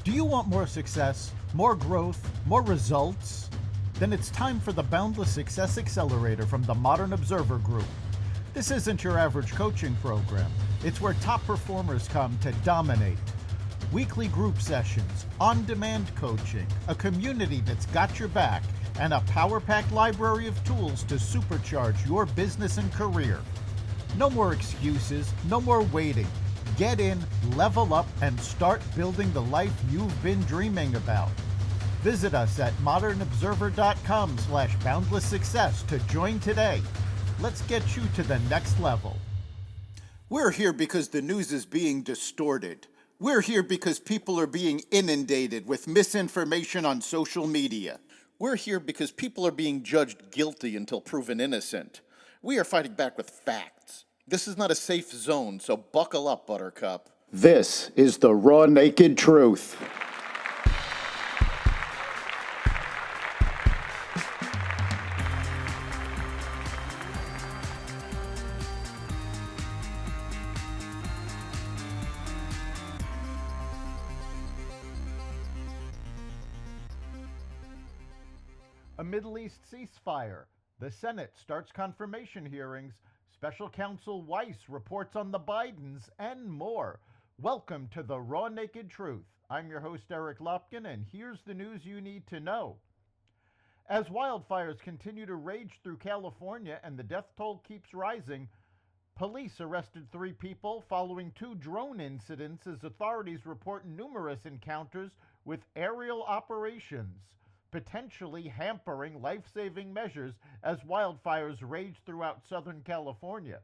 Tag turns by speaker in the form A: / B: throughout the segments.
A: Do you want more success, more growth, more results? Then it's time for the Boundless Success Accelerator from the Modern Observer Group. This isn't your average coaching program. It's where top performers come to dominate. Weekly group sessions, on-demand coaching, a community that's got your back, and a power-packed library of tools to supercharge your business and career. No more excuses, no more waiting. Get in, level up, and start building the life you've been dreaming about. Visit us at modernobserver.com/boundlesssuccess to join today. Let's get you to the next level. We're here because the news is being distorted. We're here because people are being inundated with misinformation on social media. We're here because people are being judged guilty until proven innocent. We are fighting back with facts. This is not a safe zone, so buckle up, Buttercup. This is the raw, naked truth. A Middle East ceasefire. The Senate starts confirmation hearings. Special Counsel Weiss reports on the Bidens and more. Welcome to the Raw Naked Truth. I'm your host, Eric Lopkin, and here's the news you need to know. As wildfires continue to rage through California and the death toll keeps rising, police arrested 3 people following 2 drone incidents as authorities report numerous encounters with aerial operations, potentially hampering life-saving measures as wildfires rage throughout Southern California.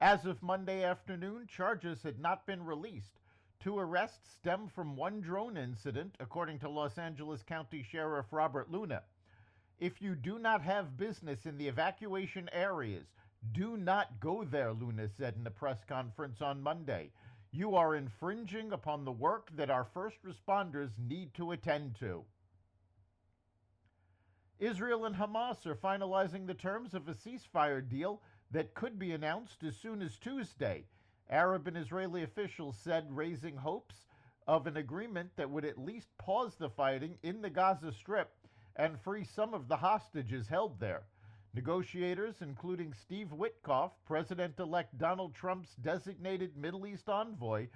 A: As of Monday afternoon, charges had not been released. 2 arrests stem from one drone incident, according to Los Angeles County Sheriff Robert Luna. If you do not have business in the evacuation areas, do not go there, Luna said in a press conference on Monday. You are infringing upon the work that our first responders need to attend to. Israel and Hamas are finalizing the terms of a ceasefire deal that could be announced as soon as Tuesday, Arab and Israeli officials said, raising hopes of an agreement that would at least pause the fighting in the Gaza Strip and free some of the hostages held there. Negotiators, including Steve Witkoff, President-elect Donald Trump's designated Middle East envoy,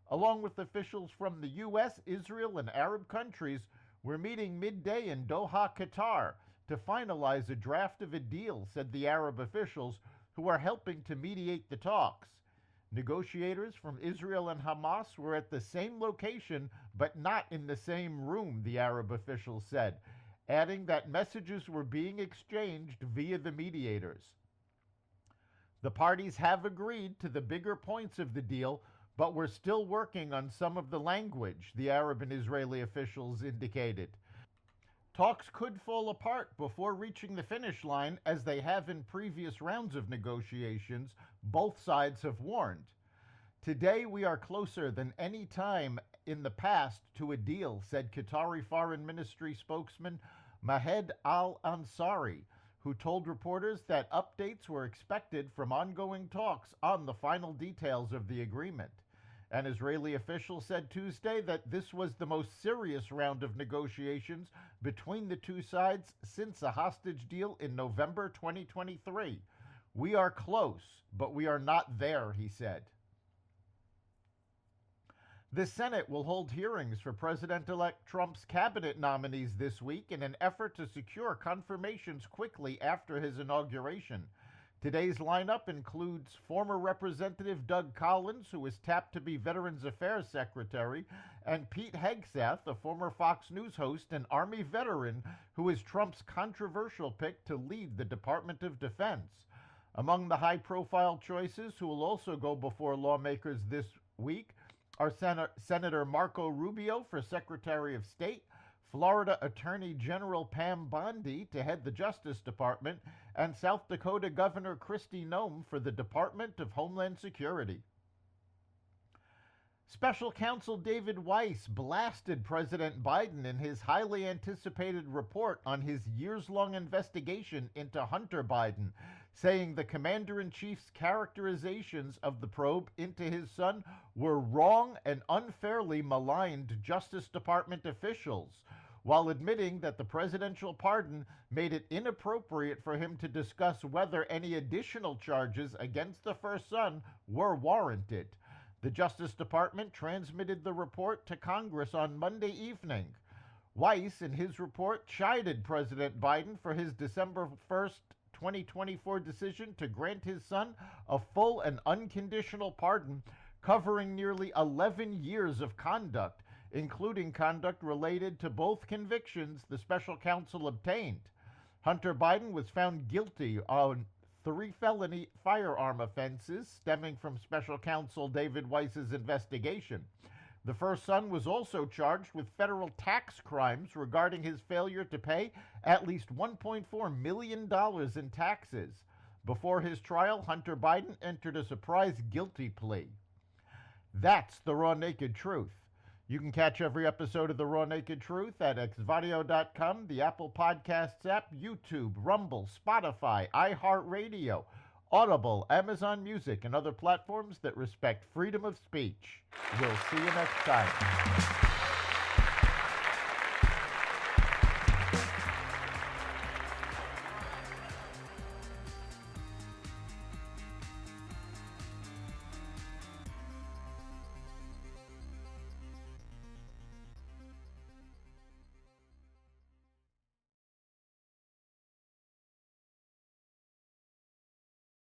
A: along with officials from the U.S., Israel, and Arab countries, we're meeting midday in Doha, Qatar, to finalize a draft of a deal, said the Arab officials who are helping to mediate the talks. Negotiators from Israel and Hamas were at the same location, but not in the same room, the Arab officials said, adding that messages were being exchanged via the mediators. The parties have agreed to the bigger points of the deal, but we're still working on some of the language, the Arab and Israeli officials indicated. Talks could fall apart before reaching the finish line, as they have in previous rounds of negotiations, both sides have warned. Today we are closer than any time in the past to a deal, said Qatari Foreign Ministry spokesman Mahed Al-Ansari, who told reporters that updates were expected from ongoing talks on the final details of the agreement. An Israeli official said Tuesday that this was the most serious round of negotiations between the two sides since a hostage deal in November 2023. We are close, but we are not there, he said. The Senate will hold hearings for President-elect Trump's cabinet nominees this week in an effort to secure confirmations quickly after his inauguration. Today's lineup includes former Representative Doug Collins, who was tapped to be Veterans Affairs Secretary, and Pete Hegseth, a former Fox News host and Army veteran, who is Trump's controversial pick to lead the Department of Defense. Among the high-profile choices who will also go before lawmakers this week are Senator Marco Rubio for Secretary of State, Florida Attorney General Pam Bondi to head the Justice Department, and South Dakota Governor Kristi Noem for the Department of Homeland Security. Special Counsel David Weiss blasted President Biden in his highly anticipated report on his years-long investigation into Hunter Biden, saying the commander-in-chief's characterizations of the probe into his son were wrong and unfairly maligned Justice Department officials, while admitting that the presidential pardon made it inappropriate for him to discuss whether any additional charges against the first son were warranted. The Justice Department transmitted the report to Congress on Monday evening. Weiss, in his report, chided President Biden for his December 1st, 2024 decision to grant his son a full and unconditional pardon covering nearly 11 years of conduct, including conduct related to both convictions the special counsel obtained. Hunter Biden was found guilty on 3 felony firearm offenses stemming from special counsel David Weiss's investigation. The first son was also charged with federal tax crimes regarding his failure to pay at least $1.4 million in taxes. Before his trial, Hunter Biden entered a surprise guilty plea. That's the Raw Naked Truth. You can catch every episode of The Raw Naked Truth at xvadio.com, the Apple Podcasts app, YouTube, Rumble, Spotify, iHeartRadio, Audible, Amazon Music, and other platforms that respect freedom of speech. We'll see you next time.